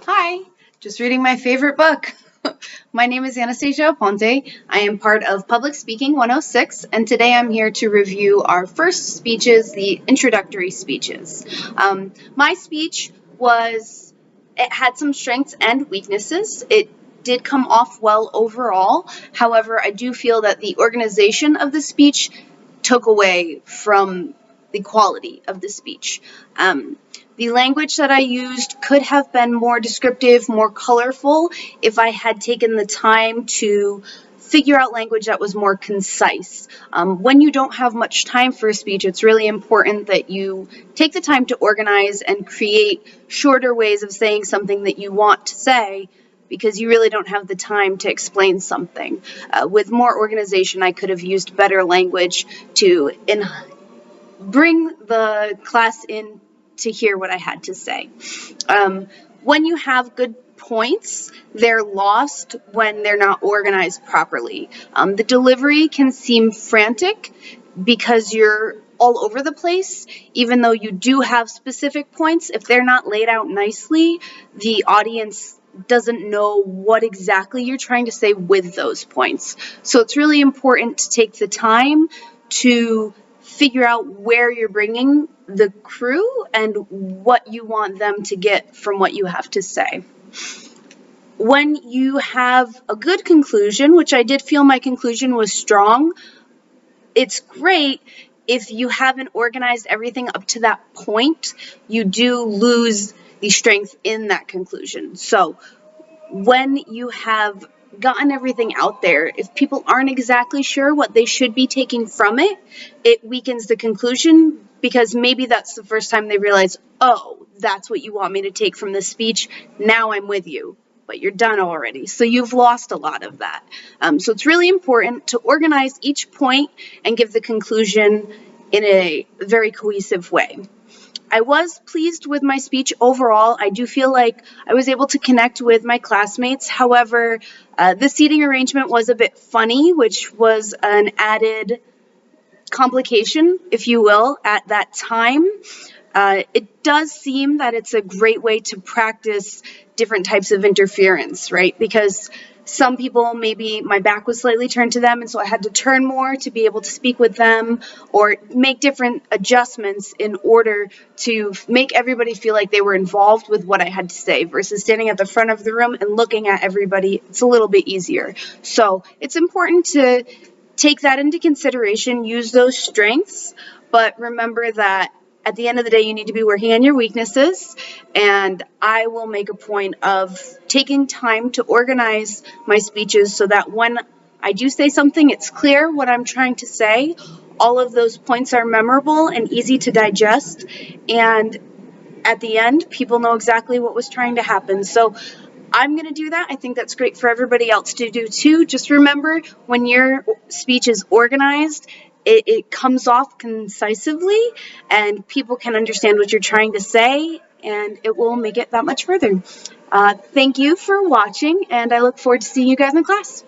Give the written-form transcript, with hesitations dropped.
Hi, just reading my favorite book. My name is Anastasia Aponte. I am part of Public Speaking 106, and today I'm here to review our first speeches, the introductory speeches. My speech it had some strengths and weaknesses. It did come off well overall. However, I do feel that the organization of the speech took away from the quality of the speech. The language that I used could have been more descriptive, more colorful, if I had taken the time to figure out language that was more concise. When you don't have much time for a speech, it's really important that you take the time to organize and create shorter ways of saying something that you want to say, because you really don't have the time to explain something. With more organization, I could have used better language to bring the class in to hear what I had to say. When you have good points, they're lost when they're not organized properly. The delivery can seem frantic because you're all over the place, even though you do have specific points. If they're not laid out nicely, the audience doesn't know what exactly you're trying to say with those points. So it's really important to take the time to figure out where you're bringing the crew and what you want them to get from what you have to say. When you have a good conclusion, which I did feel my conclusion was strong, it's great. If you haven't organized everything up to that point, you do lose the strength in that conclusion. So when you have gotten everything out there, if people aren't exactly sure what they should be taking from it, it weakens the conclusion, because maybe that's the first time they realize, oh, that's what you want me to take from this speech. Now I'm with you, but you're done already. So you've lost a lot of that. So it's really important to organize each point and give the conclusion in a very cohesive way. I was pleased with my speech overall. I do feel like I was able to connect with my classmates. However, the seating arrangement was a bit funny, which was an added complication, if you will, at that time. It does seem that it's a great way to practice different types of interference, right? Because some people, maybe my back was slightly turned to them, and so I had to turn more to be able to speak with them, or make different adjustments in order to make everybody feel like they were involved with what I had to say, versus standing at the front of the room and looking at everybody. It's a little bit easier. So it's important to take that into consideration, use those strengths, but remember that at the end of the day, you need to be working on your weaknesses, and I will make a point of taking time to organize my speeches so that when I do say something, it's clear what I'm trying to say. All of those points are memorable and easy to digest, and at the end, people know exactly what was trying to happen. So I'm going to do that. I think that's great for everybody else to do too. Just remember, when your speech is organized, it comes off concisely, and people can understand what you're trying to say, and it will make it that much further. Thank you for watching, and I look forward to seeing you guys in class.